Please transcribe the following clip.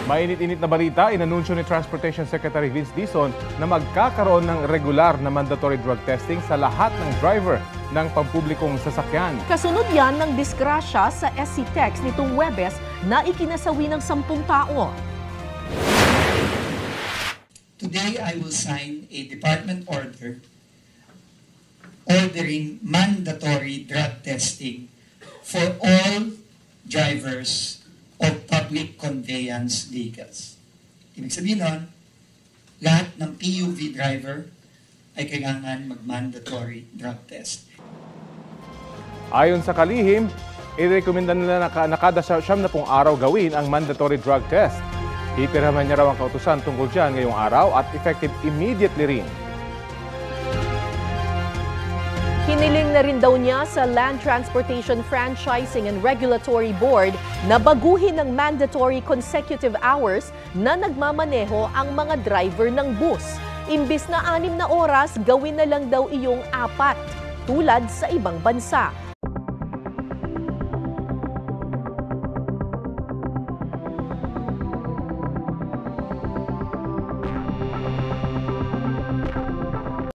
Mainit-init na balita, inanunsyo ni Transportation Secretary Vince Dizon na magkakaroon ng regular na mandatory drug testing sa lahat ng driver ng pampublikong sasakyan. Kasunod yan ng disgrasya sa SC-TEX nitong Huwebes na ikinasawi ng 10 tao. Today, I will sign a department order ordering mandatory drug testing for all drivers of public conveyance vehicles. Ibig sabihin nun, lahat ng PUV driver ay kailangan mag-mandatory drug test. Ayon sa kalihim, irekomenda nila na kada 70 araw gawin ang mandatory drug test. Ipirhaman niya raw ang kautusan tungkol dyan ngayong araw at effective immediately rin. Hiniling na rin daw niya sa Land Transportation Franchising and Regulatory Board na baguhin ng mandatory consecutive hours na nagmamaneho ang mga driver ng bus. Imbis na 6 na oras, gawin na lang daw iyong 4, tulad sa ibang bansa.